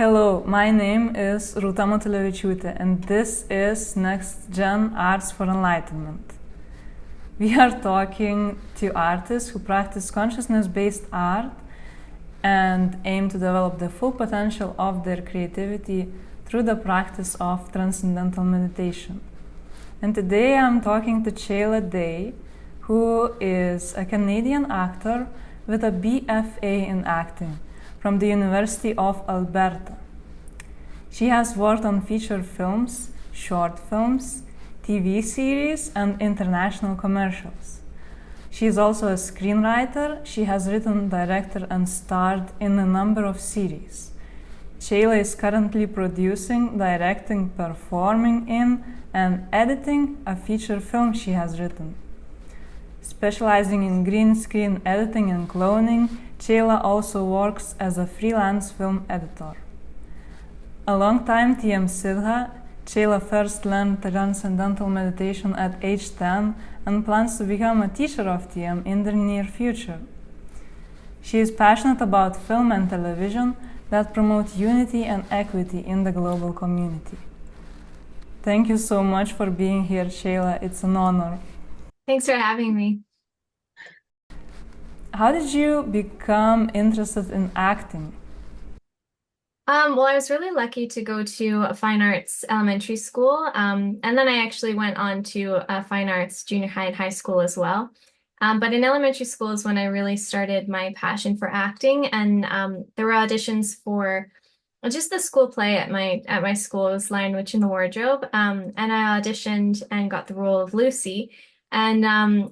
Hello, my name is Ruta Matulevičiūtė and this is NextGen Arts for Enlightenment. We are talking to artists who practice consciousness-based art and aim to develop the full potential of their creativity through the practice of Transcendental Meditation. And today I'm talking to Chayla, who is a Canadian actor with a BFA in acting from the University of Alberta. She has worked on feature films, short films, TV series, and international commercials. She is also a screenwriter. She has written, directed, and starred in a number of series. Chayla is currently producing, directing, performing in, and editing a feature film she has written. Specializing in green screen editing and cloning, Chayla also works as a freelance film editor. A long-time TM Sidha, Chayla first learned Transcendental Meditation at age 10 and plans to become a teacher of TM in the near future. She is passionate about film and television that promote unity and equity in the global community. Thank you so much for being here, Chayla. It's an honor. Thanks for having me. How did you become interested in acting? Well, I was really lucky to go to a fine arts elementary school, and then I actually went on to a fine arts junior high and high school as well. But in elementary school is when I really started my passion for acting, and there were auditions for just the school play at my school. It was Lion, Witch, and the Wardrobe, and I auditioned and got the role of Lucy. And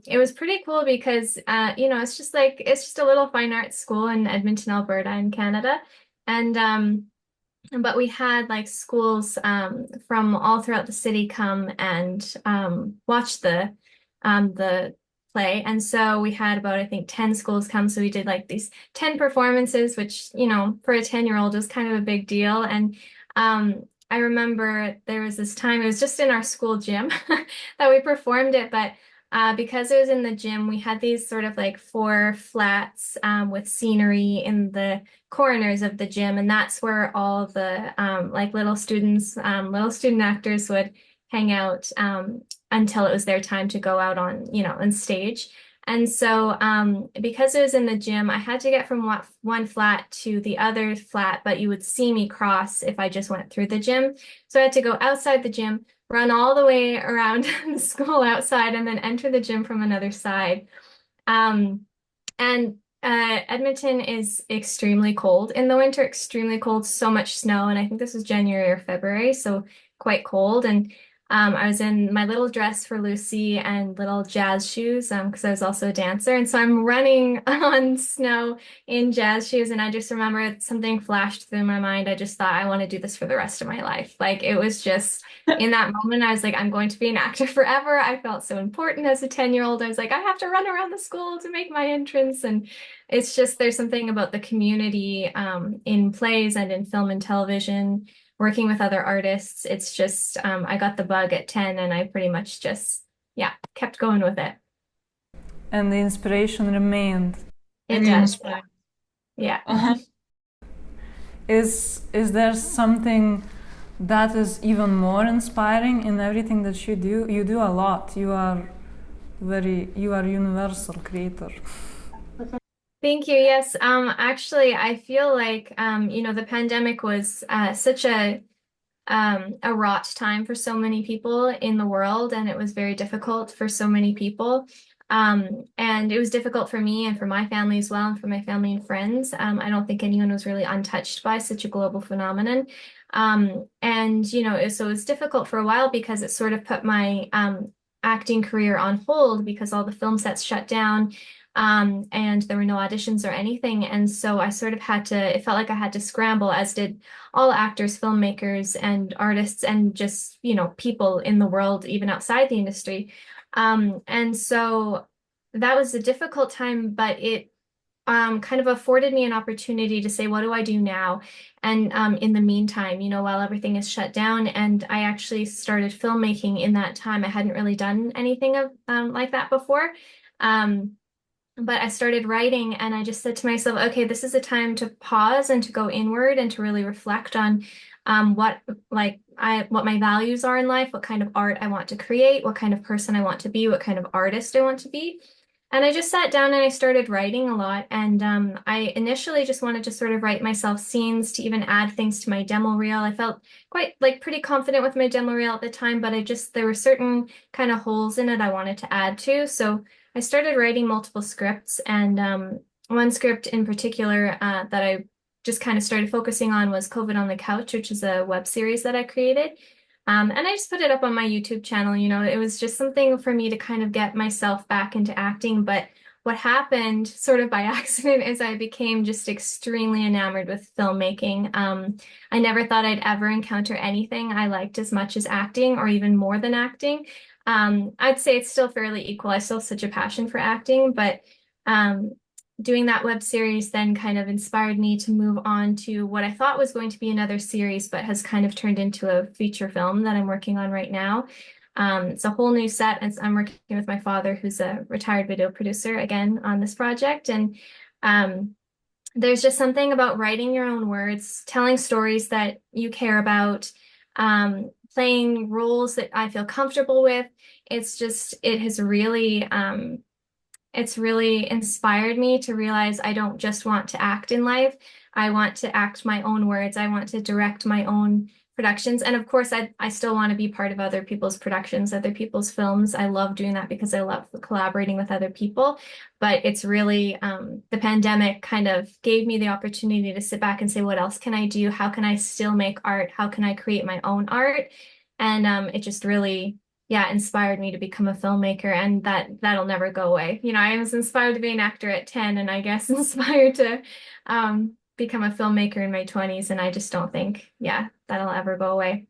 it was pretty cool because it's just a little fine arts school in Edmonton, Alberta, in Canada, and but we had like schools from all throughout the city come and watch the play. And so we had about, I think, 10 schools come. So we did like these 10 performances, which, for a 10-year-old was kind of a big deal. And I remember there was this time, it was just in our school gym that we performed it. But because it was in the gym, we had these sort of like 4 flats with scenery in the corners of the gym. And that's where all the like little students, little student actors would hang out until it was their time to go out on stage. And so because it was in the gym, I had to get from one flat to the other flat, but you would see me cross if I just went through the gym. So I had to go outside the gym, run all the way around the school outside, and then enter the gym from another side. Edmonton is extremely cold in the winter, extremely cold, so much snow. And I think this was January or February, so quite cold. And I was in my little dress for Lucy and little jazz shoes because I was also a dancer. And so I'm running on snow in jazz shoes. And I just remember something flashed through my mind. I just thought, I want to do this for the rest of my life. Like it was just in that moment, I was like, I'm going to be an actor forever. I felt so important as a 10-year-old. I was like, I have to run around the school to make my entrance. And it's just, there's something about the community in plays and in film and television, working with other artists. It's just, I got the bug at 10 and I pretty much just, kept going with it. And the inspiration remained. It does. Yeah. Uh-huh. Is there something that is even more inspiring in everything that you do? You do a lot. You are universal creator. Thank you. Yes. Actually, I feel like, the pandemic was such a wrought time for so many people in the world, and it was very difficult for so many people. And it was difficult for me and for my family as well, and for my family and friends. I don't think anyone was really untouched by such a global phenomenon. So it was difficult for a while because it sort of put my acting career on hold because all the film sets shut down. And there were no auditions or anything. And so I sort of it felt like I had to scramble, as did all actors, filmmakers, and artists, and just, people in the world, even outside the industry. And so that was a difficult time, but it kind of afforded me an opportunity to say, what do I do now? And in the meantime, while everything is shut down, and I actually started filmmaking in that time. I hadn't really done anything like that before. but I started writing and I just said to myself, okay, this is a time to pause and to go inward and to really reflect on what what my values are in life, what kind of art I want to create, what kind of person I want to be, what kind of artist I want to be. And I just sat down and I started writing a lot. And I initially just wanted to sort of write myself scenes to even add things to my demo reel. I felt quite like pretty confident with my demo reel at the time, but there were certain kind of holes in it I wanted to add to. So I started writing multiple scripts, and one script in particular that I just kind of started focusing on was COVID on the Couch, which is a web series that I created. And I just put it up on my YouTube channel. You know, it was just something for me to kind of get myself back into acting. But what happened sort of by accident is I became just extremely enamored with filmmaking. I never thought I'd ever encounter anything I liked as much as acting, or even more than acting. I'd say it's still fairly equal. I still have such a passion for acting, but um, doing that web series then kind of inspired me to move on to what I thought was going to be another series, but has kind of turned into a feature film that I'm working on right now. It's a whole new set, and I'm working with my father, who's a retired video producer, again on this project. And there's just something about writing your own words, telling stories that you care about, playing roles that I feel comfortable with. It has really it's really inspired me to realize I don't just want to act in life. I want to act my own words. I want to direct my own productions. And of course, I still want to be part of other people's productions, other people's films. I love doing that because I love collaborating with other people. But it's really, the pandemic kind of gave me the opportunity to sit back and say, what else can I do? How can I still make art? How can I create my own art? And it just really, yeah, inspired me to become a filmmaker, and that'll never go away. You know, I was inspired to be an actor at 10, and I guess inspired to become a filmmaker in my 20s, and I just don't think, yeah, that'll ever go away.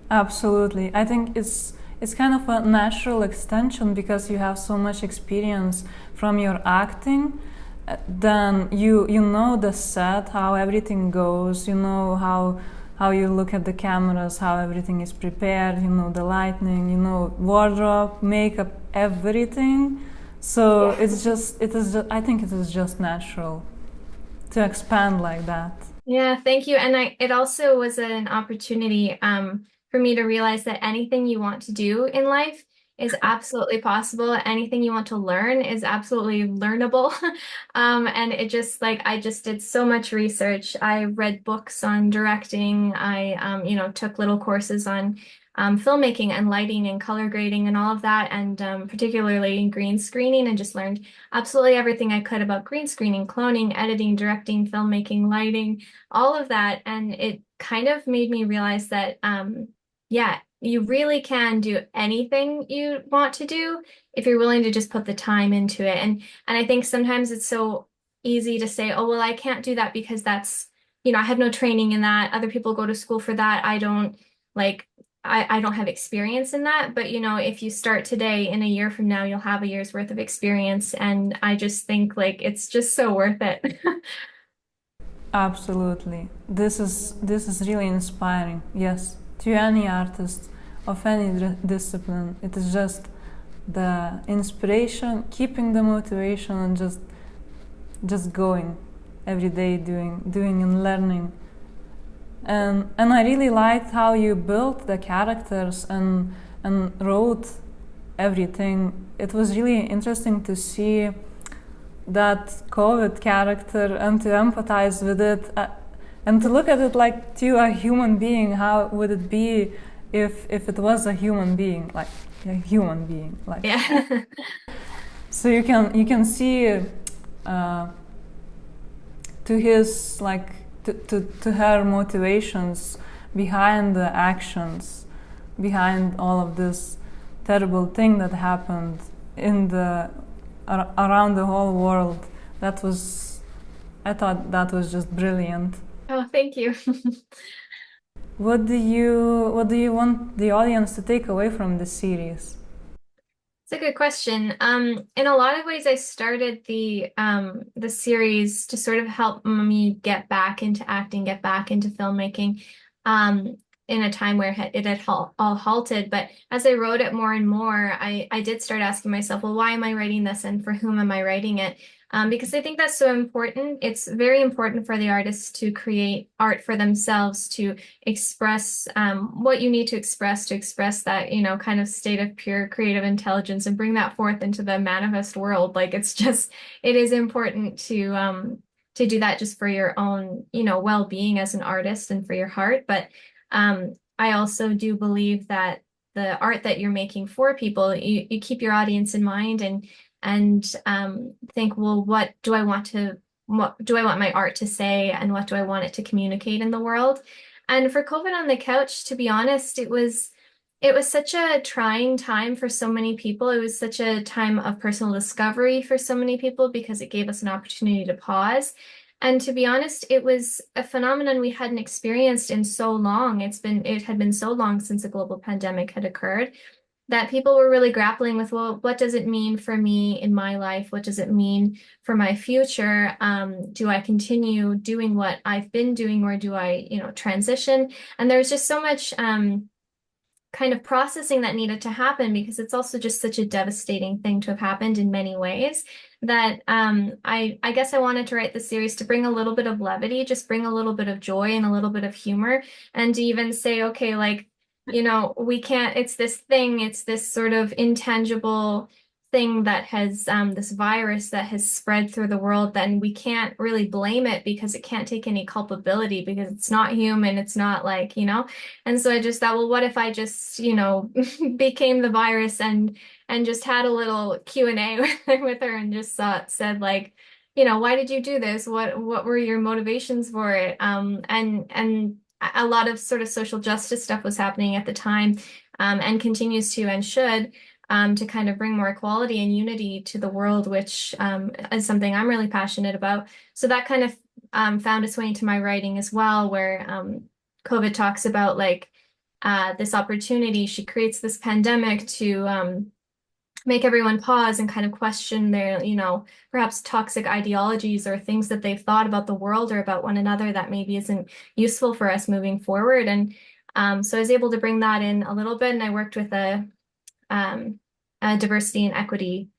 Absolutely. I think it's kind of a natural extension because you have so much experience from your acting. Then you know the set, how everything goes, you know how you look at the cameras, how everything is prepared, you know the lighting, you know wardrobe, makeup, everything. So Yeah. I think it is just natural to expand like that. Yeah, thank you. And it also was an opportunity for me to realize that anything you want to do in life is absolutely possible. Anything you want to learn is absolutely learnable. And it just like I just did so much research. I read books on directing. I you know, took little courses on filmmaking and lighting and color grading and all of that, and particularly in green screening, and just learned absolutely everything I could about green screening, cloning, editing, directing, filmmaking, lighting, all of that. And it kind of made me realize that, yeah, you really can do anything you want to do if you're willing to just put the time into it. And I think sometimes it's so easy to say, oh, well, I can't do that because that's, you know, I have no training in that. Other people go to school for that. I don't like, I don't have experience in that. But, you know, if you start today, in a year from now, you'll have a year's worth of experience. And I just think like it's just so worth it. Absolutely. This is really inspiring. Yes, to any artist of any discipline, it is just the inspiration, keeping the motivation, and just going every day, doing and learning. And I really liked how you built the characters and wrote everything. It was really interesting to see that COVID character and to empathize with it, and to look at it like to a human being. How would it be if it was a human being, like a human being, like Yeah. so you can see to his like to her motivations behind the actions, behind all of this terrible thing that happened in the around the whole world. I thought that was just brilliant. Oh, thank you. What do you want the audience to take away from this series? It's a good question. In a lot of ways, I started the series to sort of help me get back into acting, get back into filmmaking. Um, in a time where it had all halted. But as I wrote it more and more, I did start asking myself, well, why am I writing this and for whom am I writing it? Because I think that's so important. It's very important for the artists to create art for themselves, to express what you need to express that, kind of state of pure creative intelligence and bring that forth into the manifest world. Like it is important to do that just for your own, well-being as an artist and for your heart. But I also do believe that the art that you're making for people, you keep your audience in mind and think, well, what do I want my art to say and what do I want it to communicate in the world? And for COVID on the Couch, to be honest, it was such a trying time for so many people. It was such a time of personal discovery for so many people because it gave us an opportunity to pause. And to be honest, it was a phenomenon we hadn't experienced in so long. It had been so long since a global pandemic had occurred that people were really grappling with, well, what does it mean for me in my life? What does it mean for my future? Do I continue doing what I've been doing, or do I, transition? And there was just so much kind of processing that needed to happen, because it's also just such a devastating thing to have happened in many ways that I guess I wanted to write the series to bring a little bit of levity, just bring a little bit of joy and a little bit of humor, and to even say, okay, like, we can't, it's this sort of intangible thing that has this virus that has spread through the world, then we can't really blame it because it can't take any culpability because it's not human. It's not like, and so I just thought, well, what if I just, became the virus and just had a little Q&A with her and just said like, why did you do this? What were your motivations for it? And a lot of sort of social justice stuff was happening at the time, and continues to and should, to kind of bring more equality and unity to the world, which is something I'm really passionate about. So that kind of found its way into my writing as well, where COVID talks about like this opportunity. She creates this pandemic to make everyone pause and kind of question their, perhaps toxic ideologies or things that they've thought about the world or about one another that maybe isn't useful for us moving forward. And so I was able to bring that in a little bit, and I worked with a diversity and equity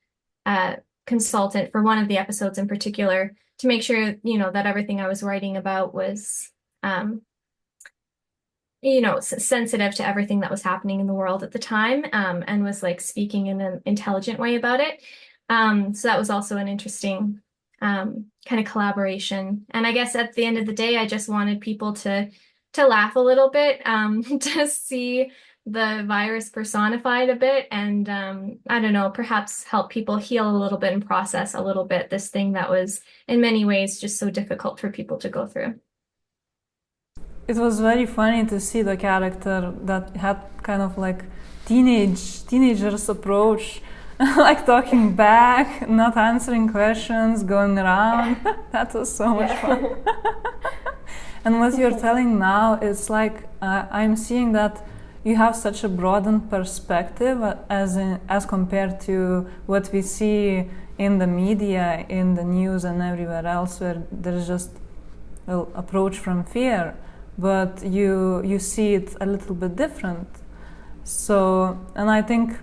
consultant for one of the episodes in particular to make sure, that everything I was writing about was sensitive to everything that was happening in the world at the time, and was like speaking in an intelligent way about it. So that was also an interesting kind of collaboration. And I guess at the end of the day, I just wanted people to laugh a little bit, to see the virus personified a bit, and I don't know, perhaps help people heal a little bit and process a little bit this thing that was in many ways just so difficult for people to go through. It was very funny to see the character that had kind of like teenagers approach, like talking back, not answering questions, going around. That was so much fun. And what you're telling now is like I'm seeing that you have such a broadened perspective as compared to what we see in the media, in the news, and everywhere else, where there's just approach from fear. But you see it a little bit different. So, and I think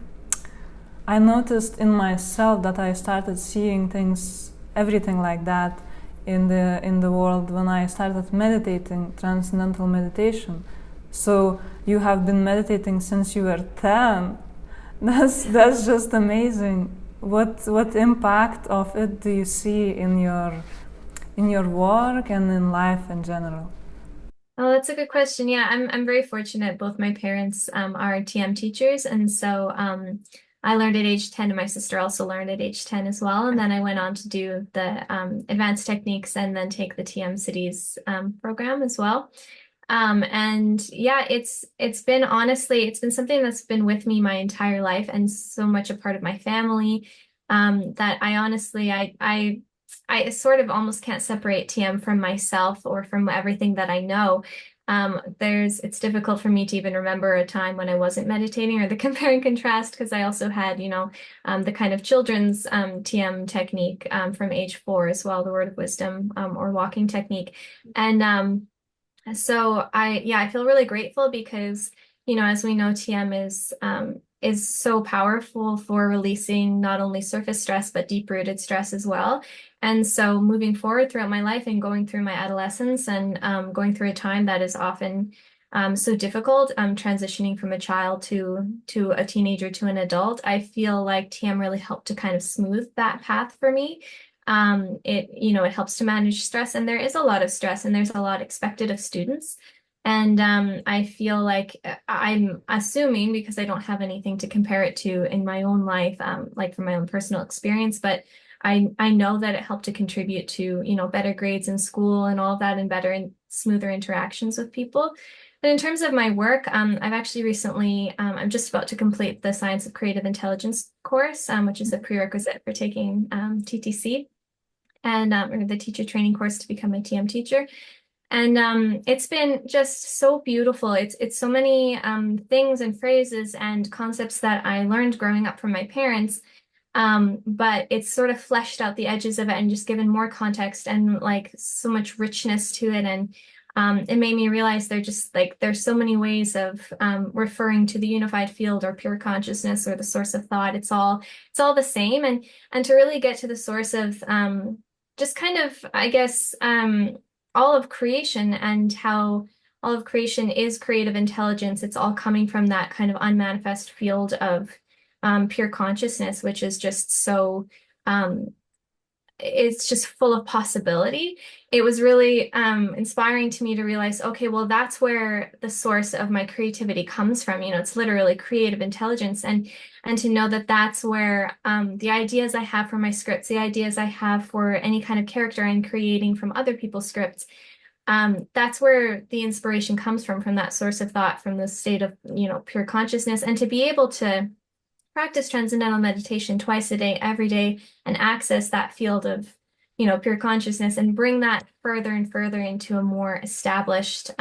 I noticed in myself that I started seeing everything like that in the world when I started meditating, Transcendental Meditation. So you have been meditating since you were 10. That's just amazing. What impact of it do you see in your work and in life in general? Oh, that's a good question. Yeah, I'm very fortunate. Both my parents are TM teachers, and so I learned at age 10, and my sister also learned at age 10 as well. And then I went on to do the advanced techniques and then take the TM Sidha's program as well. And yeah, it's been something that's been with me my entire life and so much a part of my family, that I sort of almost can't separate TM from myself or from everything that I know. It's difficult for me to even remember a time when I wasn't meditating, or the compare and contrast, because I also had, the kind of children's TM technique from age 4 as well, the word of wisdom, or walking technique. And So I feel really grateful because, as we know, TM is so powerful for releasing not only surface stress, but deep-rooted stress as well. And so moving forward throughout my life and going through my adolescence and going through a time that is often so difficult, transitioning from a child to a teenager to an adult, I feel like TM really helped to kind of smooth that path for me. It helps to manage stress, and there is a lot of stress, and there's a lot expected of students. And I feel like I'm assuming, because I don't have anything to compare it to in my own life, like from my own personal experience, but I know that it helped to contribute to, better grades in school and all of that, and better and smoother interactions with people. But in terms of my work, I've actually recently, I'm just about to complete the Science of Creative Intelligence course, which is a prerequisite for taking TTC and or the teacher training course to become a TM teacher. And it's been just so beautiful. It's so many things and phrases and concepts that I learned growing up from my parents. But it's sort of fleshed out the edges of it and just given more context and like so much richness to it. And it made me realize there's so many ways of referring to the unified field or pure consciousness or the source of thought. It's all the same. And to really get to the source of just kind of, I guess, all of creation and how all of creation is creative intelligence. It's all coming from that kind of unmanifest field of pure consciousness, which is just so, it's just full of possibility. It was really inspiring to me to realize, okay, well, that's where the source of my creativity comes from. It's literally creative intelligence. And to know that that's where the ideas I have for my scripts, the ideas I have for any kind of character I'm creating from other people's scripts, that's where the inspiration comes from that source of thought, from the state of, pure consciousness. And to be able to practice transcendental meditation twice a day, every day, and access that field of, pure consciousness and bring that further and further into a more established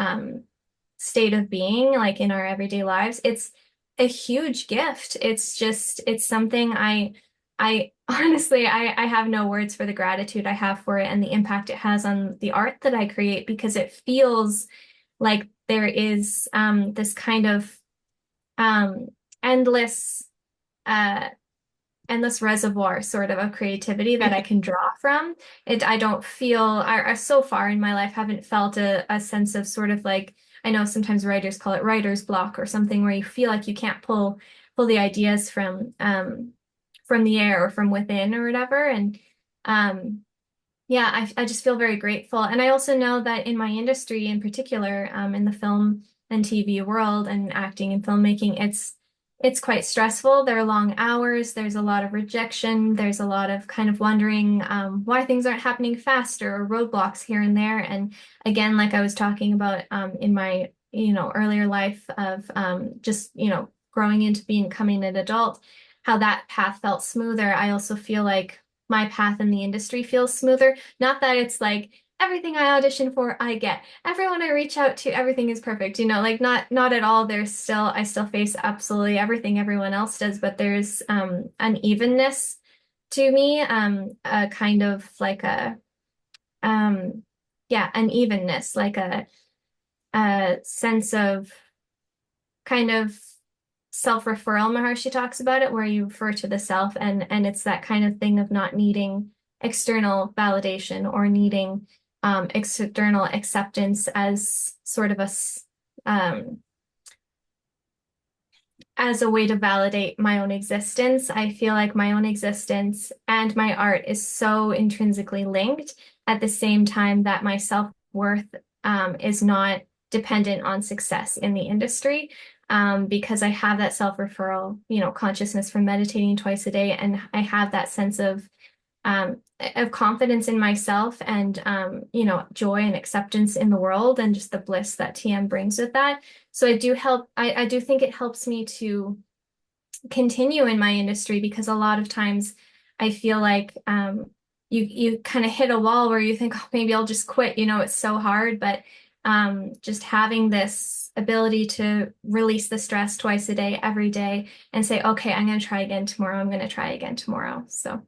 state of being, like in our everyday lives, it's a huge gift. It's something I honestly, I have no words for the gratitude I have for it and the impact it has on the art that I create, because it feels like there is this kind of endless uh, endless reservoir sort of creativity that I can draw from. I don't feel, I so far in my life haven't felt a sense of sort of like, I know sometimes writers call it writer's block or something, where you feel like you can't pull the ideas from the air or from within or whatever. And yeah, I just feel very grateful. And I also know that in my industry in particular, in the film and TV world and acting and filmmaking, it's quite stressful. There are long hours. There's a lot of rejection. There's a lot of kind of wondering why things aren't happening faster, or roadblocks here and there. And again, like I was talking about in my earlier life of just growing into becoming an adult, how that path felt smoother. I also feel like my path in the industry feels smoother. Not that it's like everything I audition for, I get. Everyone I reach out to, everything is perfect. Like not at all. I still face absolutely everything everyone else does, but there's an evenness to me, a kind of like an evenness, like a sense of kind of self-referral. Maharshi talks about it, where you refer to the self, and it's that kind of thing of not needing external validation or needing external acceptance as sort of as a way to validate my own existence. I feel like my own existence and my art is so intrinsically linked, at the same time that my self-worth is not dependent on success in the industry. Because I have that self-referral, consciousness from meditating twice a day, and I have that sense of confidence in myself and joy and acceptance in the world, and just the bliss that TM brings with that. So I do think it helps me to continue in my industry, because a lot of times I feel like you kind of hit a wall where you think, oh, maybe I'll just quit, it's so hard. But just having this ability to release the stress twice a day, every day, and say, okay, I'm going to try again tomorrow. I'm going to try again tomorrow. So.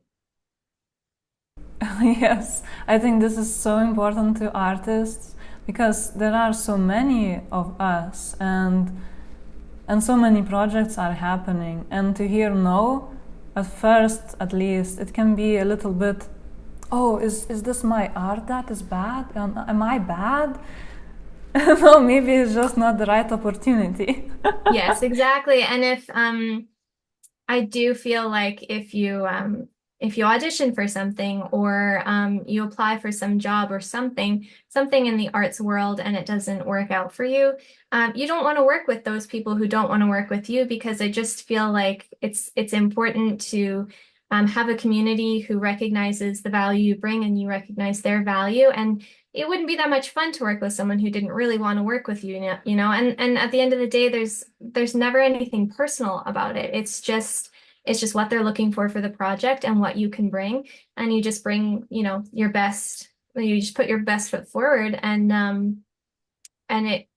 Yes, I think this is so important to artists, because there are so many of us, and so many projects are happening, and to hear no, at first at least, it can be a little bit, oh, is this my art that is bad? Am I bad? No, maybe it's just not the right opportunity. Yes, exactly. And if I do feel like if you audition for something or you apply for some job or something in the arts world and it doesn't work out for you, you don't want to work with those people who don't want to work with you, because I just feel like it's important to have a community who recognizes the value you bring and you recognize their value. And it wouldn't be that much fun to work with someone who didn't really want to work with you, you know, and at the end of the day, there's never anything personal about it. It's just what they're looking for the project and what you can bring. And you just bring, you know, your best, you just put your best foot forward, and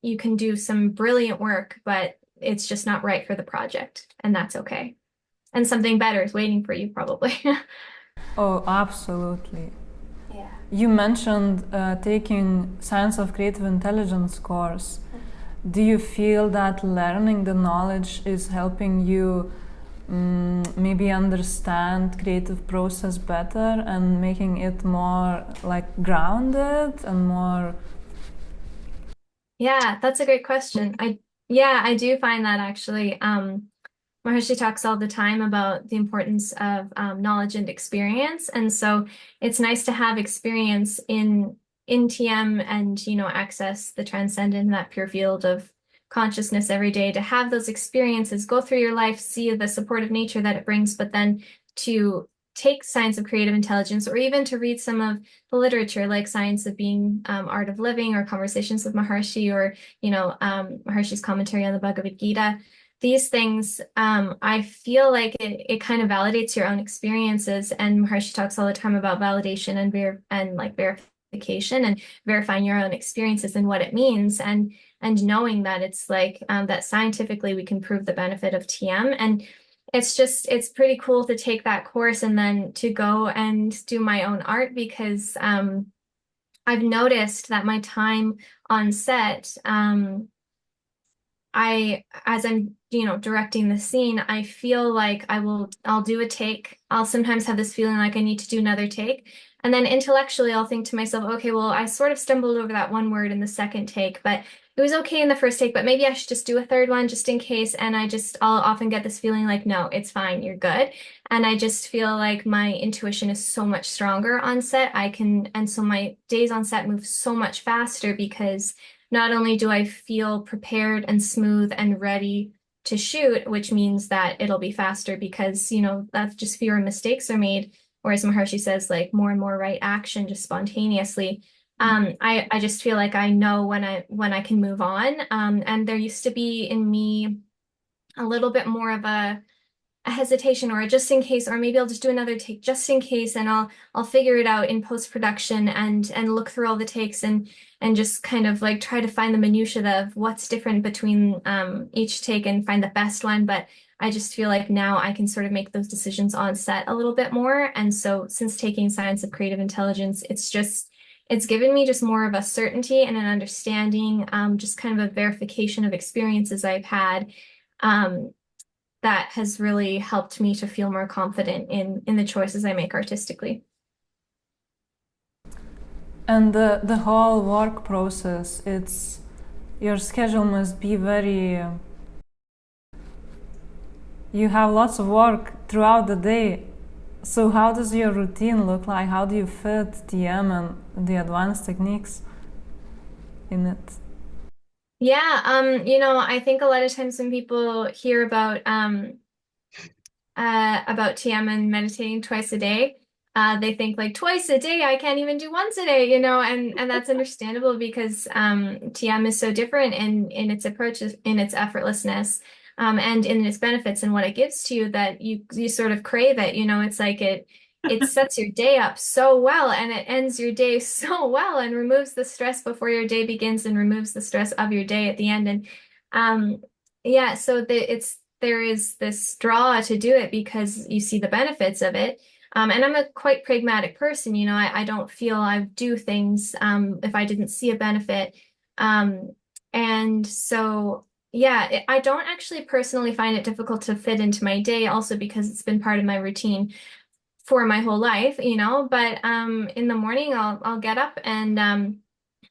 you can do some brilliant work, but it's just not right for the project, and that's okay. And something better is waiting for you, probably. Oh, absolutely. Yeah. You mentioned taking Science of Creative Intelligence course. Do you feel that learning the knowledge is helping you maybe understand creative process better and making it more like grounded and more? Yeah, that's a great question. I do find that actually. Maharishi talks all the time about the importance of knowledge and experience, and so it's nice to have experience in TM and, you know, access the transcendent, that pure field of consciousness every day, to have those experiences, go through your life, see the supportive nature that it brings, but then to take Science of Creative Intelligence, or even to read some of the literature like Science of Being, Art of Living, or Conversations with Maharishi, or, you know, Maharishi's commentary on the Bhagavad Gita. These things, I feel like it kind of validates your own experiences. And Maharishi talks all the time about validation and verification and verifying your own experiences and what it means, and knowing that it's like that scientifically we can prove the benefit of TM. And it's pretty cool to take that course and then to go and do my own art, because I've noticed that my time on set, as I'm, you know, directing the scene, I feel like I'll do a take. I'll sometimes have this feeling like I need to do another take. And then intellectually, I'll think to myself, okay, well, I sort of stumbled over that one word in the second take, but it was okay in the first take, but maybe I should just do a third one just in case. And I'll often get this feeling like, no, it's fine, you're good. And I just feel like my intuition is so much stronger on set. And so my days on set move so much faster, because not only do I feel prepared and smooth and ready to shoot, which means that it'll be faster because, you know, that's just fewer mistakes are made. Whereas Maharishi says, like, more and more right action just spontaneously. I just feel like I know when I can move on. And there used to be in me a little bit more of a hesitation, or a just in case, or maybe I'll just do another take just in case, and I'll figure it out in post-production and look through all the takes and just kind of like try to find the minutiae of what's different between each take and find the best one. But I just feel like now I can sort of make those decisions on set a little bit more. And so since taking Science of Creative Intelligence, it's given me just more of a certainty and an understanding, just kind of a verification of experiences I've had, that has really helped me to feel more confident in the choices I make artistically. And the whole work process, your schedule must be very, you have lots of work throughout the day. So how does your routine look like? How do you fit TM and the advanced techniques in it? Yeah, you know, I think a lot of times when people hear about TM and meditating twice a day, they think like twice a day, I can't even do once a day, you know, and that's understandable, because TM is so different in its approaches, in its effortlessness, and in its benefits and what it gives to you, that you sort of crave it, you know. It's like it sets your day up so well, and it ends your day so well, and removes the stress before your day begins, and removes the stress of your day at the end. And yeah, so there is this draw to do it because you see the benefits of it. And I'm a quite pragmatic person, you know, I don't feel I do things if I didn't see a benefit. Um, and so, yeah, I don't actually personally find it difficult to fit into my day, also because it's been part of my routine for my whole life, you know. But in the morning, I'll get up and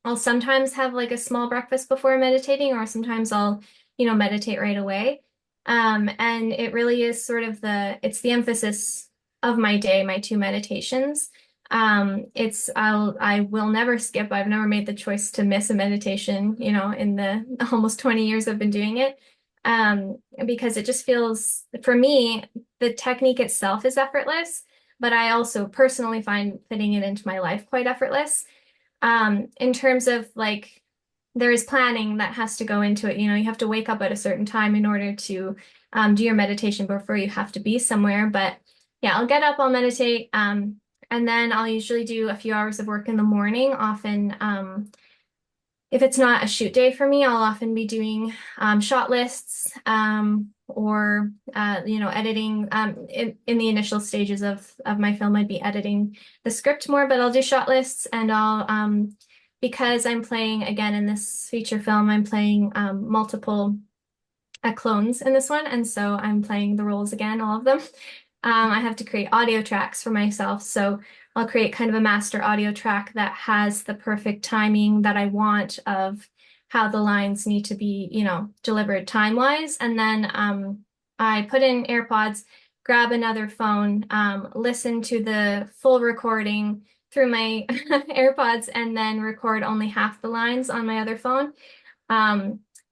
I'll sometimes have like a small breakfast before meditating, or sometimes I'll, you know, meditate right away. And it really is sort of it's the emphasis of my day, my two meditations. I will never skip. I've never made the choice to miss a meditation, you know, in the almost 20 years I've been doing it. Because it just feels, for me, the technique itself is effortless, but I also personally find fitting it into my life quite effortless. In terms of like, there is planning that has to go into it. You know, you have to wake up at a certain time in order to do your meditation before you have to be somewhere. But yeah, I'll get up, I'll meditate, and then I'll usually do a few hours of work in the morning. Often, if it's not a shoot day for me, I'll often be doing shot lists or you know, editing. In the initial stages of my film, I'd be editing the script more, but I'll do shot lists, and I'll because I'm playing again in this feature film, I'm playing multiple clones in this one, and so I'm playing the roles again, all of them. I have to create audio tracks for myself, so I'll create kind of a master audio track that has the perfect timing that I want of how the lines need to be, you know, delivered time-wise. And then I put in AirPods, grab another phone, listen to the full recording through my AirPods, and then record only half the lines on my other phone.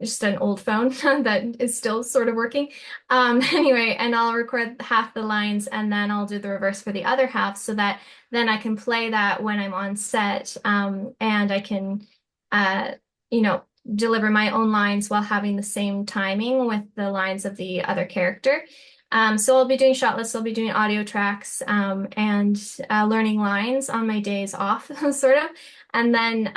Just an old phone that is still sort of working. Anyway, and I'll record half the lines, and then I'll do the reverse for the other half, so that then I can play that when I'm on set, and I can, you know, deliver my own lines while having the same timing with the lines of the other character. So I'll be doing shot lists, I'll be doing audio tracks, and learning lines on my days off, sort of. And then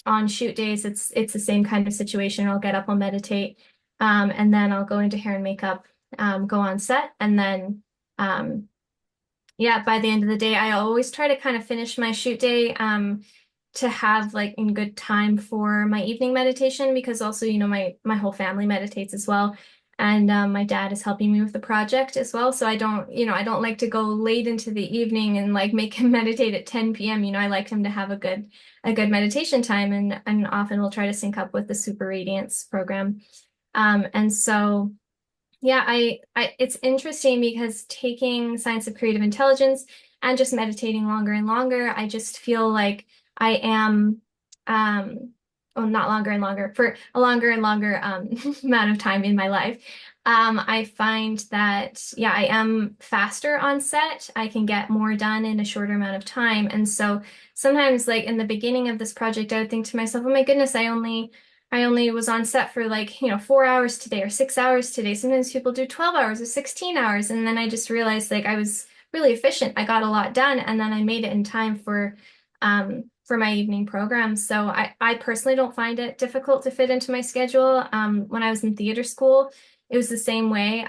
on shoot days, it's the same kind of situation. I'll get up, I'll meditate, and then I'll go into hair and makeup, go on set, and then yeah, by the end of the day, I always try to kind of finish my shoot day to have like in good time for my evening meditation, because also, you know, my whole family meditates as well. And my dad is helping me with the project as well. So I don't, you know, I don't like to go late into the evening and like make him meditate at 10 p.m. You know, I like him to have a good meditation time, and often we'll try to sync up with the Super Radiance program. And so yeah, it's interesting because taking Science of Creative Intelligence and just meditating longer and longer, I just feel like I am, well, not longer and longer, for a longer and longer amount of time in my life. I find that, yeah, I am faster on set. I can get more done in a shorter amount of time. And so sometimes, like in the beginning of this project, I would think to myself, oh my goodness, I only was on set for like, you know, 4 hours today or 6 hours today. Sometimes people do 12 hours or 16 hours. And then I just realized like I was really efficient. I got a lot done, and then I made it in time for my evening program. So I personally don't find it difficult to fit into my schedule. When I was in theater school, it was the same way.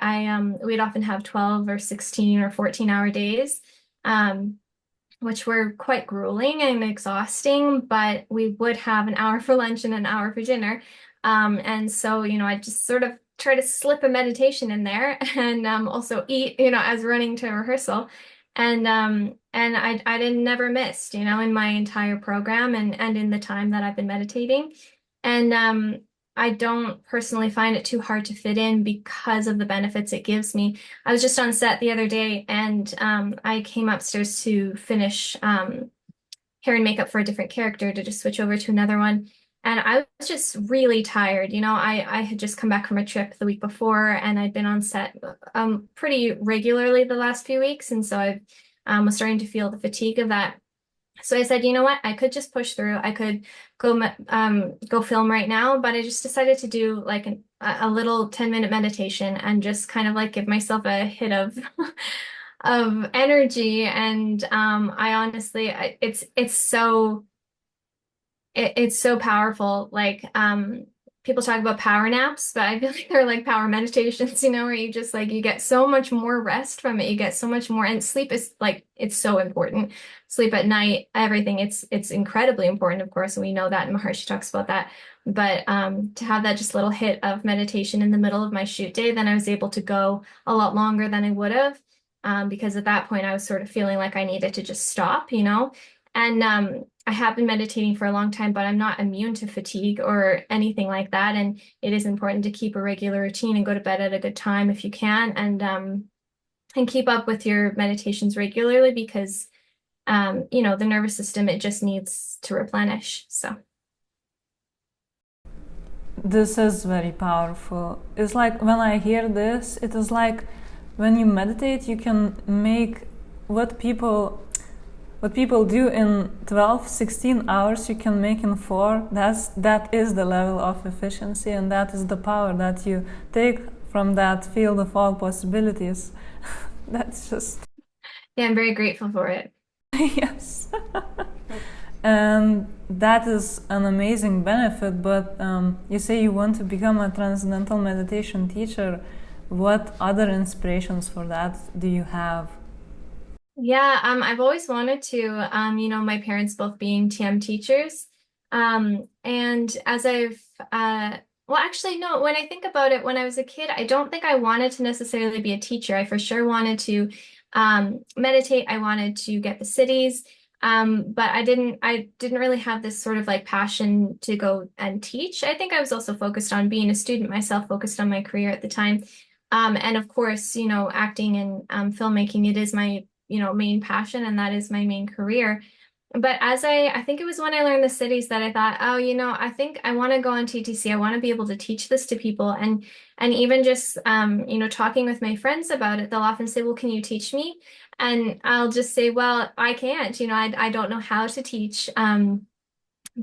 We'd often have 12 or 16 or 14-hour days. Which were quite grueling and exhausting, but we would have an hour for lunch and an hour for dinner. And so, you know, I just sort of try to slip a meditation in there, and also eat, you know, as running to rehearsal. And I didn't never missed, you know, in my entire program, and in the time that I've been meditating. And I don't personally find it too hard to fit in because of the benefits it gives me. I was just on set the other day, and I came upstairs to finish hair and makeup for a different character, to just switch over to another one. And I was just really tired. You know, I had just come back from a trip the week before, and I'd been on set pretty regularly the last few weeks. And so I was starting to feel the fatigue of that. So I said, you know what, I could just push through. I could go film right now, but I just decided to do like a little 10-minute meditation, and just kind of like give myself a hit of of energy. And I honestly, it's so powerful. Like people talk about power naps, but I feel like they're like power meditations, where you just like you get so much more rest from it. You get so much more, and sleep is like it's so important. Sleep at night, everything. It's incredibly important, of course, and we know that, and Maharshi talks about that. But to have that just little hit of meditation in the middle of my shoot day, then I was able to go a lot longer than I would have. Because at that point I was sort of feeling like I needed to just stop, And I have been meditating for a long time, but I'm not immune to fatigue or anything like that. And it is important to keep a regular routine and go to bed at a good time if you can, and keep up with your meditations regularly because the nervous system, it just needs to replenish. So this is very powerful. It's like when I hear this, it is like when you meditate, you can make what people do in 12, 16 hours, you can make in 4. That is the level of efficiency, and that is the power that you take from that field of all possibilities. That's just... Yeah, I'm very grateful for it. Yes. And that is an amazing benefit, but you say you want to become a transcendental meditation teacher. What other inspirations for that do you have? Yeah, I've always wanted to, my parents both being TM teachers. And as well, actually, no, when I think about it, when I was a kid, I don't think I wanted to necessarily be a teacher. I for sure wanted to meditate. I wanted to get the cities. But I didn't really have this sort of like passion to go and teach. I think I was also focused on being a student myself, focused on my career at the time. And of course, acting and filmmaking, it is my, main passion, and that is my main career. But as I think it was when I learned the cities that I thought, oh, I think I want to go on TTC. I want to be able to teach this to people. And even just, talking with my friends about it, they'll often say, well, can you teach me? And I'll just say, well, I can't, I don't know how to teach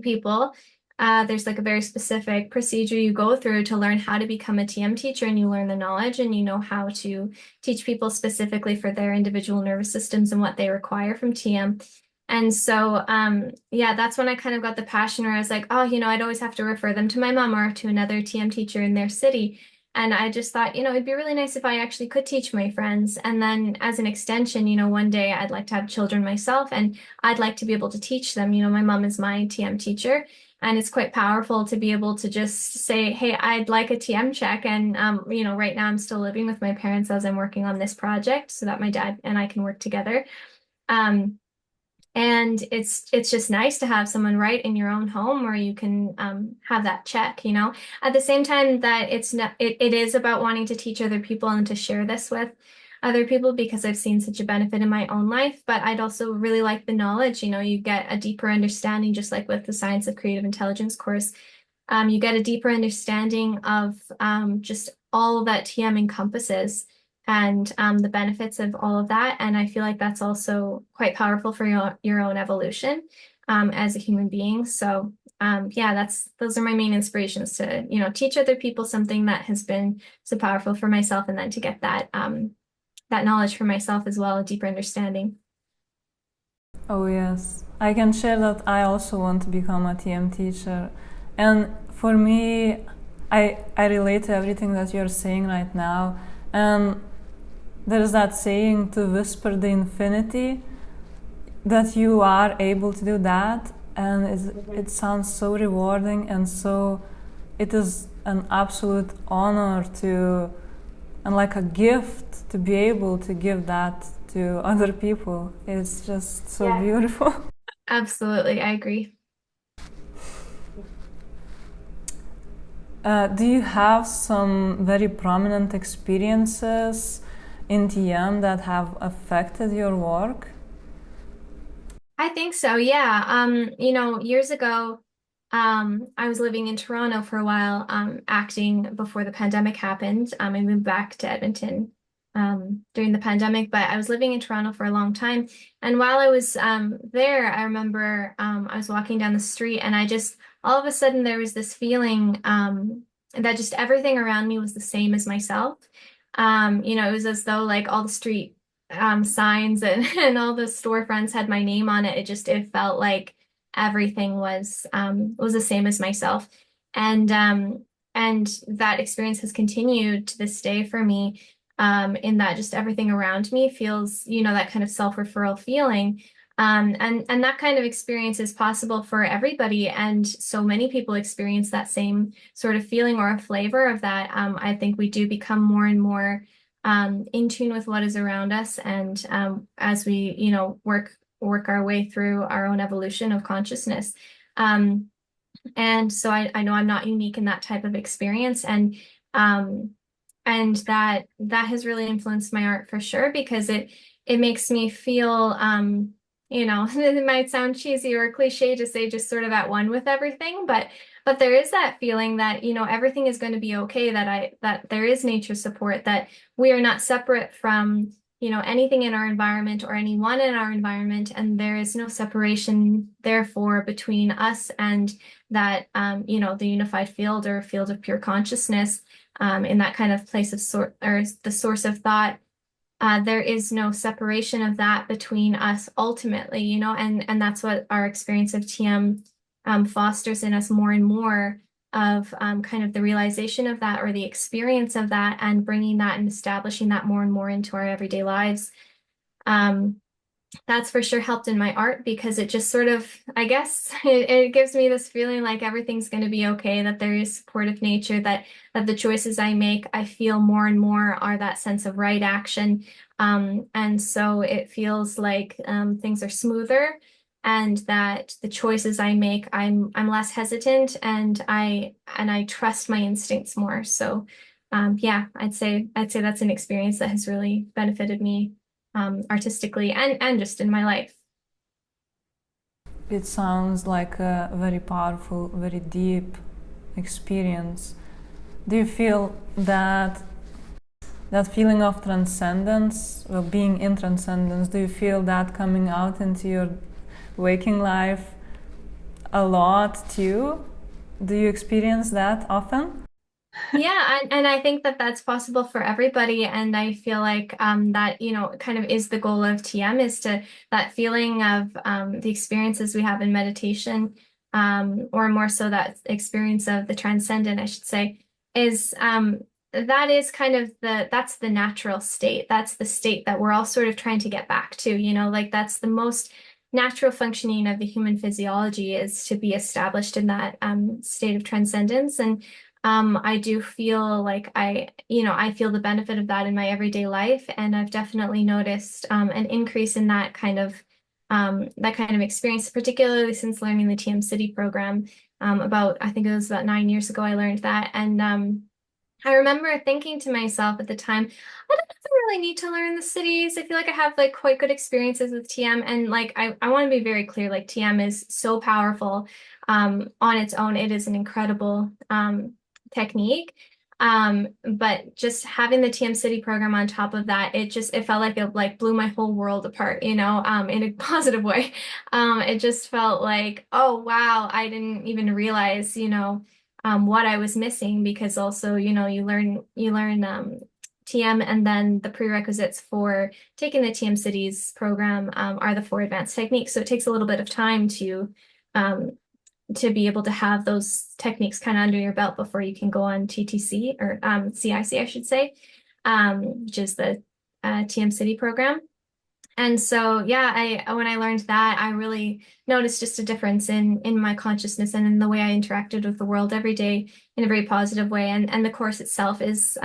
people. There's like a very specific procedure you go through to learn how to become a TM teacher, and you learn the knowledge and you know how to teach people specifically for their individual nervous systems and what they require from TM. And so, that's when I kind of got the passion where I was like, oh, I'd always have to refer them to my mom or to another TM teacher in their city. And I just thought, it'd be really nice if I actually could teach my friends. And then as an extension, one day I'd like to have children myself, and I'd like to be able to teach them. My mom is my TM teacher, and it's quite powerful to be able to just say, hey, I'd like a TM check. And, right now I'm still living with my parents as I'm working on this project so that my dad and I can work together. And it's just nice to have someone right in your own home where you can have that check, At the same time that it is about wanting to teach other people and to share this with other people because I've seen such a benefit in my own life. But I'd also really like the knowledge, you get a deeper understanding, just like with the Science of Creative Intelligence course. You get a deeper understanding of just all that TM encompasses, and the benefits of all of that. And I feel like that's also quite powerful for your own evolution as a human being. So those are my main inspirations to, teach other people something that has been so powerful for myself, and then to get that that knowledge for myself as well, a deeper understanding. Oh yes, I can share that I also want to become a TM teacher. And for me, I relate to everything that you're saying right now. And there's that saying, to whisper the infinity, that you are able to do that, and it sounds so rewarding, and so it is an absolute honor and like a gift to be able to give that to other people. It's just so beautiful. Absolutely, I agree. Do you have some very prominent experiences in TM that have affected your work? I think so, yeah. Years ago, I was living in Toronto for a while, acting before the pandemic happened. I moved back to Edmonton during the pandemic, but I was living in Toronto for a long time. And while I was there, I remember I was walking down the street, and all of a sudden there was this feeling that just everything around me was the same as myself. It was as though like all the street signs and all the storefronts had my name on it. It felt like everything was the same as myself. And and that experience has continued to this day for me, in that just everything around me feels, that kind of self-referral feeling. And that kind of experience is possible for everybody. And so many people experience that same sort of feeling or a flavor of that. I think we do become more and more in tune with what is around us. And as we, work our way through our own evolution of consciousness. And so I know I'm not unique in that type of experience. Um, and that has really influenced my art for sure, because it makes me feel, it might sound cheesy or cliche to say just sort of at one with everything, but there is that feeling that, everything is going to be okay, that there is nature support, that we are not separate from, anything in our environment or anyone in our environment, and there is no separation, therefore, between us and that, the unified field or field of pure consciousness, in that kind of place of or the source of thought. There is no separation of that between us ultimately, and that's what our experience of TM fosters in us more and more, of kind of the realization of that, or the experience of that, and bringing that and establishing that more and more into our everyday lives. That's for sure helped in my art, because it just sort of, I guess, it gives me this feeling like everything's going to be okay, that there is supportive nature, that the choices I make, I feel more and more are that sense of right action. And so it feels like things are smoother, and that the choices I make, I'm less hesitant, and I trust my instincts more. So yeah, I'd say that's an experience that has really benefited me artistically and just in my life. It sounds like a very powerful, very deep experience. Do you feel that feeling of transcendence, well, being in transcendence, do you feel that coming out into your waking life a lot too? Do you experience that often? Yeah, and I think that that's possible for everybody, and I feel like that kind of is the goal of TM, is to that feeling of the experiences we have in meditation, or more so that experience of the transcendent, I should say, is that is kind of that's the natural state. That's the state that we're all sort of trying to get back to, like that's the most natural functioning of the human physiology, is to be established in that state of transcendence. And I do feel like I feel the benefit of that in my everyday life, and I've definitely noticed an increase in that kind of experience, particularly since learning the TM Sidha program. I think it was about 9 years ago I learned that, and I remember thinking to myself at the time, I don't really need to learn the cities. I feel like I have like quite good experiences with TM, and like I want to be very clear, like TM is so powerful on its own. It is an incredible technique. But just having the TM Sidha program on top of that, it felt like it like blew my whole world apart, in a positive way. It just felt like, oh wow, I didn't even realize, what I was missing, because also, you learn TM, and then the prerequisites for taking the TM Sidha's program are the 4 advanced techniques. So it takes a little bit of time um, to be able to have those techniques kind of under your belt before you can go on TTC, or CIC, I should say, which is the TM Sidha program. And so, yeah, when I learned that, I really noticed just a difference in my consciousness and in the way I interacted with the world every day in a very positive way. And the course itself is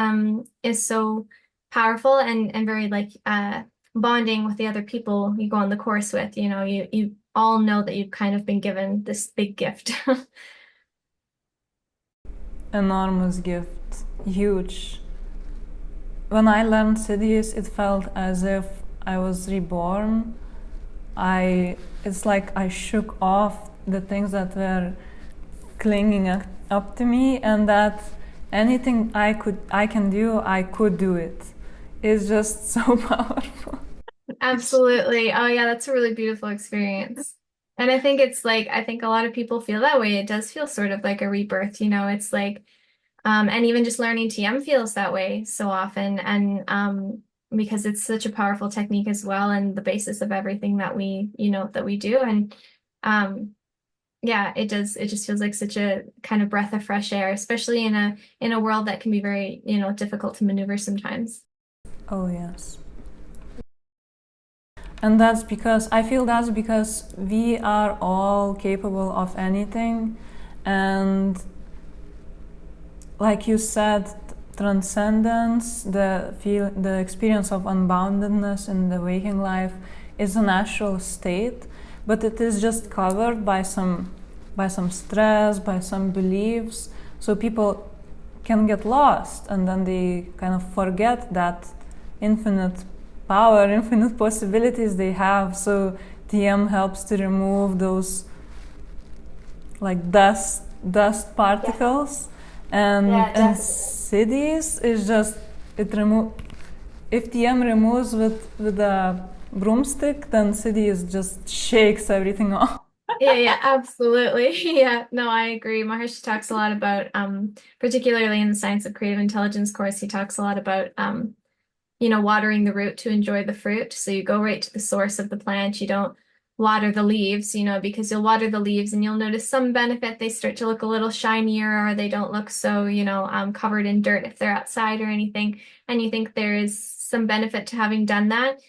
so powerful and very like bonding with the other people you go on the course with. You all know that you've kind of been given this big gift. Enormous gift, huge. When I learned Siddhis, it felt as if I was reborn. It's like I shook off the things that were clinging up to me, and that anything I can do, I could do it. It's just so powerful. Absolutely. Oh yeah, that's a really beautiful experience. And I think I think a lot of people feel that way. It does feel sort of like a rebirth, it's like, and even just learning TM feels that way so often. And because it's such a powerful technique as well, and the basis of everything that we do. And yeah, it does. It just feels like such a kind of breath of fresh air, especially in a world that can be very, difficult to maneuver sometimes. Oh, yes. And that's because I feel that's because we are all capable of anything. And like you said, transcendence, the experience of unboundedness in the waking life is a natural state, but it is just covered by some stress, by some beliefs. So people can get lost, and then they kind of forget that infinite power, infinite possibilities they have. So TM helps to remove those like dust particles, Yeah, and definitely. cities is just it remove. If TM removes with a broomstick, then cities just shakes everything off. Yeah, yeah, absolutely. Yeah, no, I agree. Maharshi talks a lot about, particularly in the Science of Creative Intelligence course, he talks a lot about, watering the root to enjoy the fruit. So you go right to the source of the plant. You don't water the leaves, because you'll water the leaves and you'll notice some benefit. They start to look a little shinier or they don't look so, covered in dirt if they're outside or anything. And you think there is some benefit to having done that.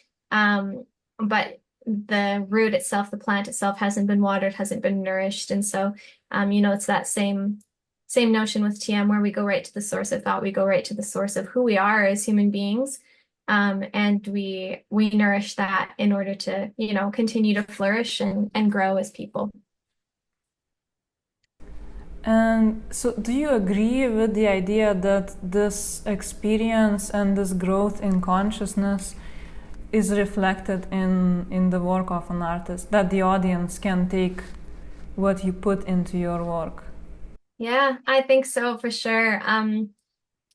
But the root itself, the plant itself hasn't been watered, hasn't been nourished. And so, it's that same notion with TM where we go right to the source of thought. We go right to the source of who we are as human beings. And we nourish that in order to, continue to flourish and grow as people. And so, do you agree with the idea that this experience and this growth in consciousness is reflected in the work of an artist? That the audience can take what you put into your work? Yeah, I think so for sure.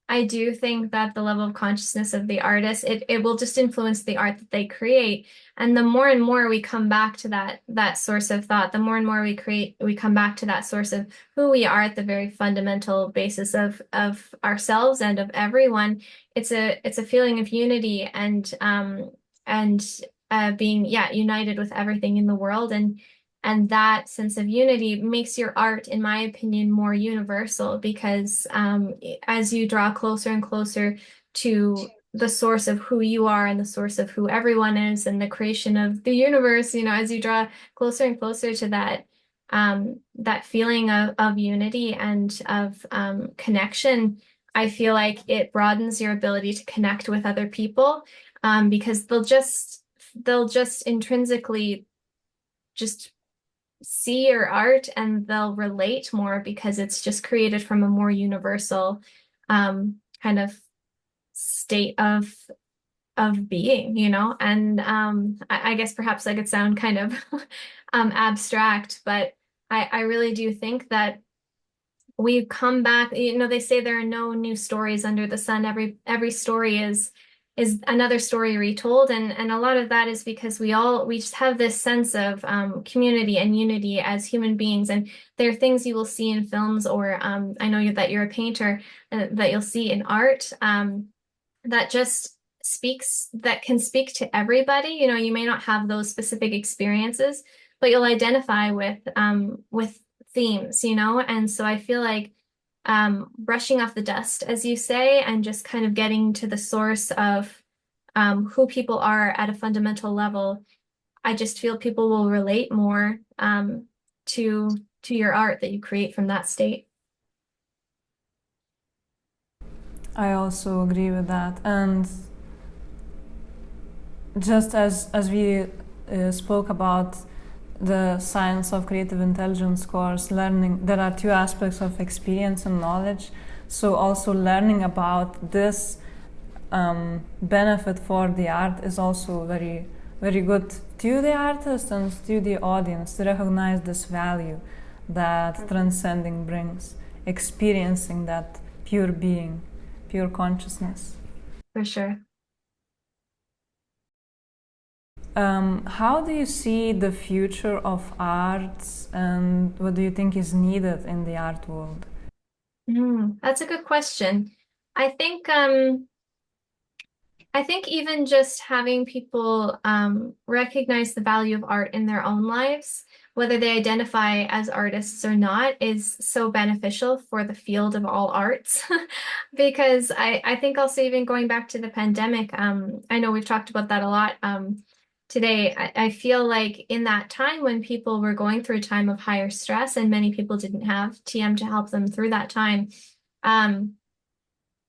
I do think that the level of consciousness of the artist, it will just influence the art that they create. And the more and more we come back to that source of thought, the more and more we come back to that source of who we are at the very fundamental basis of ourselves and of everyone. It's a feeling of unity and being, yeah, united with everything in the world. And that sense of unity makes your art, in my opinion, more universal because as you draw closer and closer to the source of who you are and the source of who everyone is and the creation of the universe, as you draw closer and closer to that feeling of unity and of connection, I feel like it broadens your ability to connect with other people because they'll just intrinsically just see your art and they'll relate more because it's just created from a more universal kind of state of being, and I guess perhaps I could sound kind of abstract, but I really do think that we come back, they say there are no new stories under the sun. Every story is another story retold, and a lot of that is because we just have this sense of community and unity as human beings, and there are things you will see in films or I know that you're a painter that you'll see in art that just that can speak to everybody. You may not have those specific experiences, but you'll identify with themes, and so I feel like brushing off the dust, as you say, and just kind of getting to the source of who people are at a fundamental level. I just feel people will relate more to your art that you create from that state. I also agree with that. And just as we spoke about the Science of Creative Intelligence course, learning there are two aspects of experience and knowledge. So also learning about this benefit for the art is also very very good to the artist and to the audience to recognize this value that transcending brings, experiencing that pure being, pure consciousness. For sure. How do you see the future of arts, and what do you think is needed in the art world? That's a good question. I think um, I think even just having people recognize the value of art in their own lives whether they identify as artists or not, is so beneficial for the field of all arts. Because I think also even going back to the pandemic, I know we've talked about that a lot today. I feel like in that time when people were going through a time of higher stress and many people didn't have TM to help them through that time, um,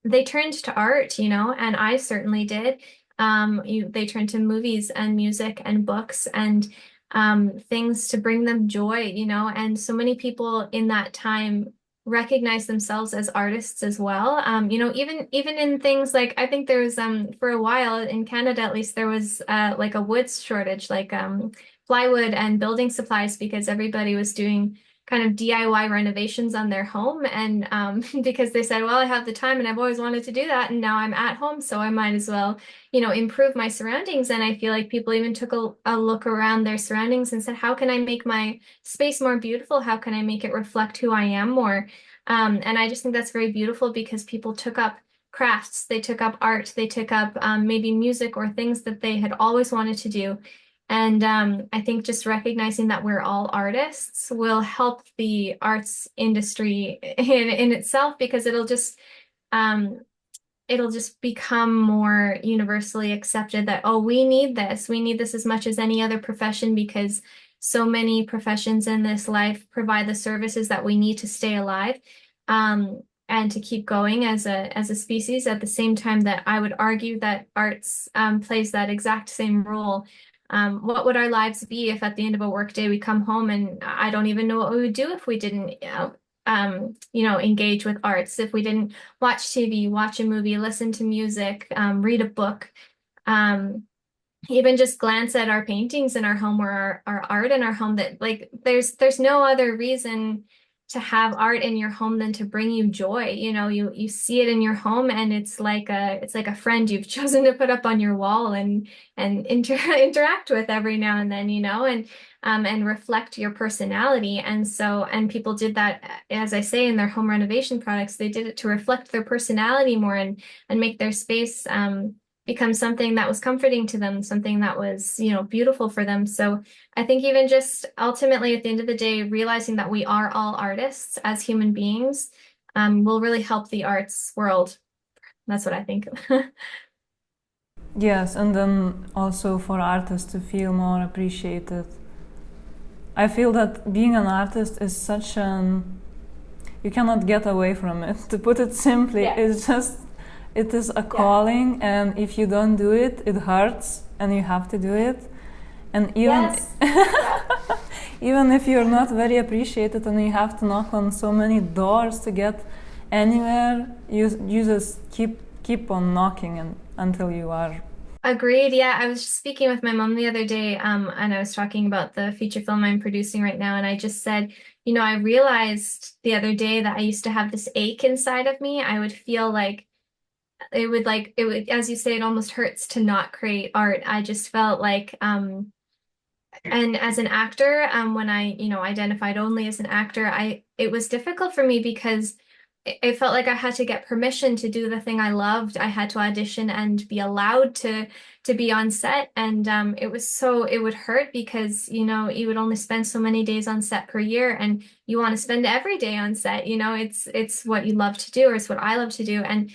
they turned to art, and I certainly did. They turned to movies and music and books and things to bring them joy, and so many people in that time recognize themselves as artists as well. Even in things like I think there was for a while in Canada at least there was like a woods shortage, like plywood and building supplies because everybody was doing kind of DIY renovations on their home. And because they said, well, I have the time and I've always wanted to do that. And now I'm at home, so I might as well, improve my surroundings. And I feel like people even took a look around their surroundings and said, how can I make my space more beautiful? How can I make it reflect who I am more? And I just think that's very beautiful because people took up crafts, they took up art, they took up maybe music or things that they had always wanted to do. And I think just recognizing that we're all artists will help the arts industry in itself because um, it'll just become more universally accepted that, oh, we need this. We need this as much as any other profession because so many professions in this life provide the services that we need to stay alive. And to keep going as a species at the same time that I would argue that arts plays that exact same role. What would our lives be if at the end of a workday we come home and I don't even know what we would do if we didn't, engage with arts, if we didn't watch TV, watch a movie, listen to music, read a book, even just glance at our paintings in our home or our art in our home that like there's no other reason to have art in your home than to bring you joy. You see it in your home and it's like a friend you've chosen to put up on your wall and interact with every now and then, and reflect your personality. And people did that, as I say, in their home renovation products, they did it to reflect their personality more and make their space become something that was comforting to them, something that was, beautiful for them. So I think even just ultimately at the end of the day, realizing that we are all artists as human beings, will really help the arts world. That's what I think. Yes, and then also for artists to feel more appreciated. I feel that being an artist is such you cannot get away from it. To put it simply, Yeah. it is a calling, and if you don't do it, it hurts, and you have to do it. And even Yes. even if you're not very appreciated and you have to knock on so many doors to get anywhere, you just keep on knocking until you are. Agreed. Yeah, I was just speaking with my mom the other day, and I was talking about the feature film I'm producing right now, and I just said, I realized the other day that I used to have this ache inside of me. I would feel like it would, as you say, it almost hurts to not create art. I just felt like, and as an actor, when I, identified only as an actor, it was difficult for me because it felt like I had to get permission to do the thing I loved. I had to audition and be allowed to be on set. And it would hurt because, you would only spend so many days on set per year and you want to spend every day on set. It's what you love to do, or it's what I love to do. And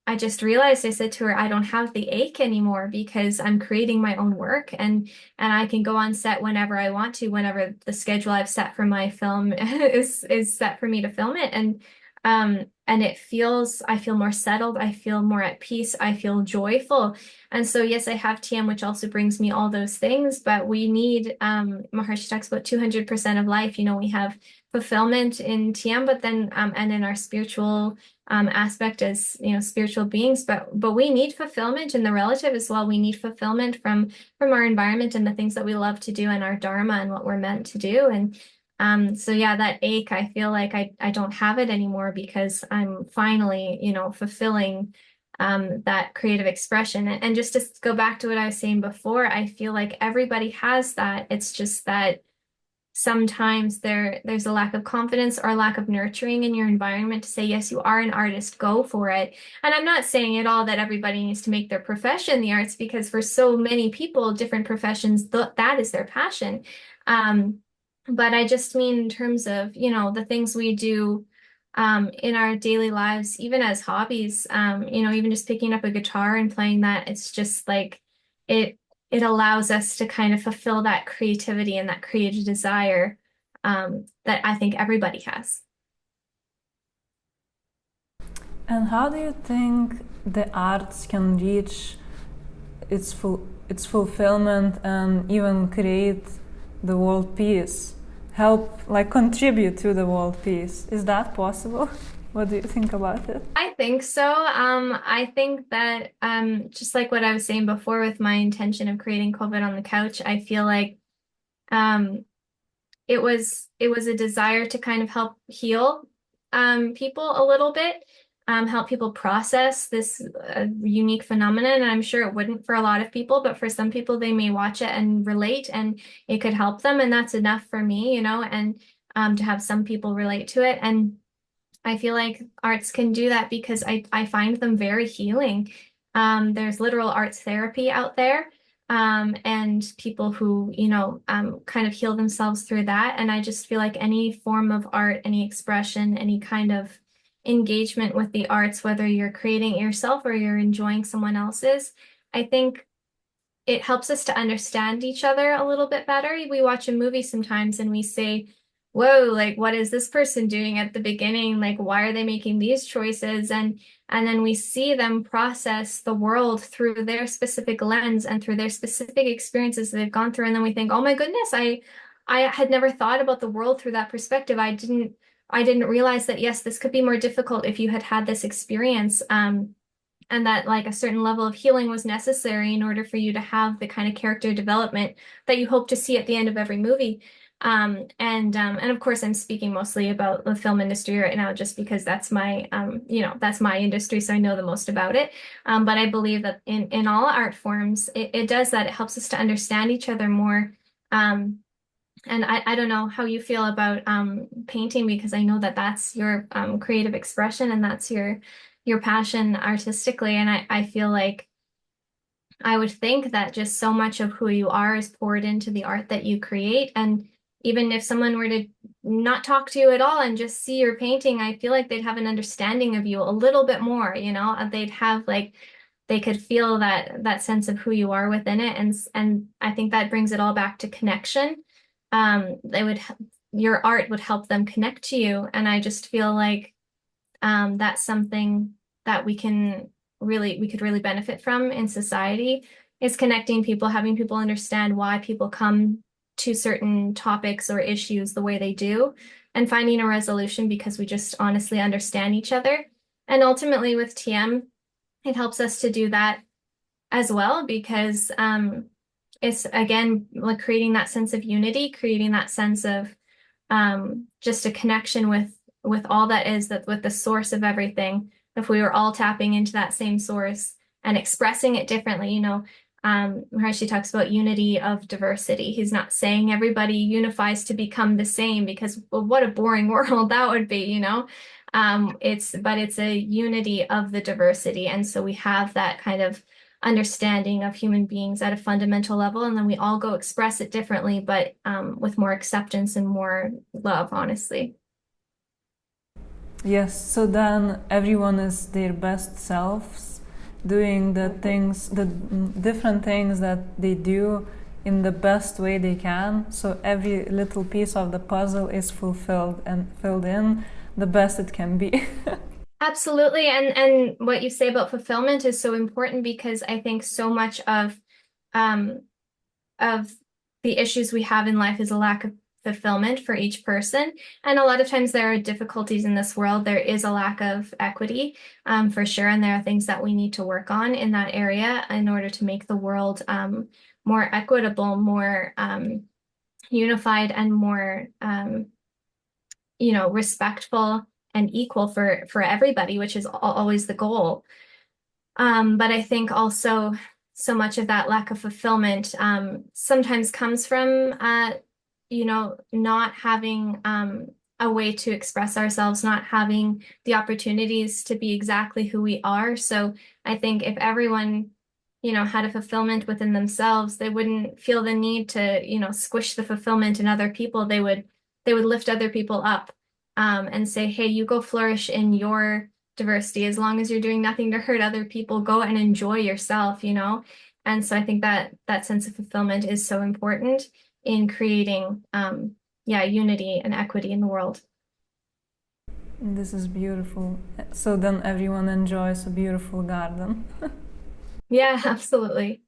I just realized, I said to her, I don't have the ache anymore because I'm creating my own work and I can go on set whenever I want to, whenever the schedule I've set for my film is set for me to film it. And I feel more settled, I feel more at peace, I feel joyful. And so yes, I have TM, which also brings me all those things, but we need, Maharshi talks about 200% of life. We have fulfillment in TM, but then and in our spiritual aspect as spiritual beings, but we need fulfillment in the relative as well. We need fulfillment from our environment and the things that we love to do and our dharma and what we're meant to do. And so yeah, that ache, I feel like I don't have it anymore because I'm finally fulfilling that creative expression. And just to go back to what I was saying before, I feel like everybody has that. It's just that sometimes there's a lack of confidence or a lack of nurturing in your environment to say, yes, you are an artist, go for it. And I'm not saying at all that everybody needs to make their profession the arts, because for so many people, different professions, that is their passion. Um, but I just mean in terms of, the things we do in our daily lives, even as hobbies, even just picking up a guitar and playing that, it's just like it it allows us to kind of fulfill that creativity and that creative desire that I think everybody has. And how do you think the arts can reach its fulfillment and even create the world peace? Help, like, contribute to the world peace? Is that possible? What do you think about it? I think so. I think that just like what I was saying before with my intention of creating COVID on the couch, I feel like um, it was a desire to kind of help heal people a little bit, help people process this unique phenomenon. And I'm sure it wouldn't for a lot of people, but for some people, they may watch it and relate, and it could help them, and that's enough for me, and to have some people relate to it. And I feel like arts can do that because I find them very healing. There's literal arts therapy out there, and people who, kind of heal themselves through that. And I just feel like any form of art, any expression, any kind of engagement with the arts, whether you're creating it yourself or you're enjoying someone else's, I think it helps us to understand each other a little bit better. We watch a movie sometimes and we say, whoa, like what is this person doing at the beginning? Like, why are they making these choices? And then we see them process the world through their specific lens and through their specific experiences that they've gone through. And then we think, oh my goodness, I had never thought about the world through that perspective. I didn't realize that, yes, this could be more difficult if you had had this experience. And that like a certain level of healing was necessary in order for you to have the kind of character development that you hope to see at the end of every movie. And of course, I'm speaking mostly about the film industry right now, just because that's that's my industry, so I know the most about it. But I believe that in all art forms, it does that. It helps us to understand each other more. And I don't know how you feel about painting, because I know that that's your creative expression and that's your passion artistically. And I feel like I would think that just so much of who you are is poured into the art that you create. And even if someone were to not talk to you at all and just see your painting, I feel like they'd have an understanding of you a little bit more, they'd have like, they could feel that sense of who you are within it. And I think that brings it all back to connection. Your art would help them connect to you. And I just feel like that's something that we could really benefit from in society, is connecting people, having people understand why people come to certain topics or issues the way they do, and finding a resolution because we just honestly understand each other. And ultimately with TM, it helps us to do that as well, because it's again like creating that sense of unity, creating that sense of just a connection with all that is, that with the source of everything. If we were all tapping into that same source and expressing it differently, Maharishi talks about unity of diversity. He's not saying everybody unifies to become the same, because well, what a boring world that would be, it's a unity of the diversity. And so we have that kind of understanding of human beings at a fundamental level, and then we all go express it differently, but with more acceptance and more love, honestly. Yes, so then everyone is their best selves, doing the different things that they do in the best way they can. So every little piece of the puzzle is fulfilled and filled in the best it can be. Absolutely. And what you say about fulfillment is so important, because I think so much um, of the issues we have in life is a lack of fulfillment for each person. And a lot of times there are difficulties in this world. There is a lack of equity, for sure. And there are things that we need to work on in that area in order to make the world more equitable, more unified, and more respectful and equal for everybody, which is always the goal. But I think also so much of that lack of fulfillment sometimes comes from not having a way to express ourselves, not having the opportunities to be exactly who we are. So I think if everyone, had a fulfillment within themselves, they wouldn't feel the need to, squish the fulfillment in other people. They would lift other people up, and say, hey, you go flourish in your diversity. As long as you're doing nothing to hurt other people, go and enjoy yourself. And so I think that sense of fulfillment is so important in creating, unity and equity in the world. This is beautiful. So then everyone enjoys a beautiful garden. Yeah, absolutely.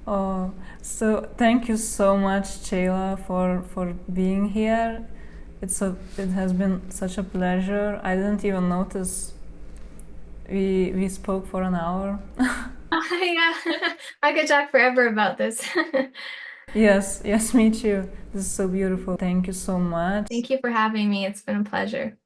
Oh, so thank you so much, Chayla, for being here. It has been such a pleasure. I didn't even notice we spoke for an hour. Yeah, I could talk forever about this. Yes, me too. This is so beautiful. Thank you so much. Thank you for having me. It's been a pleasure.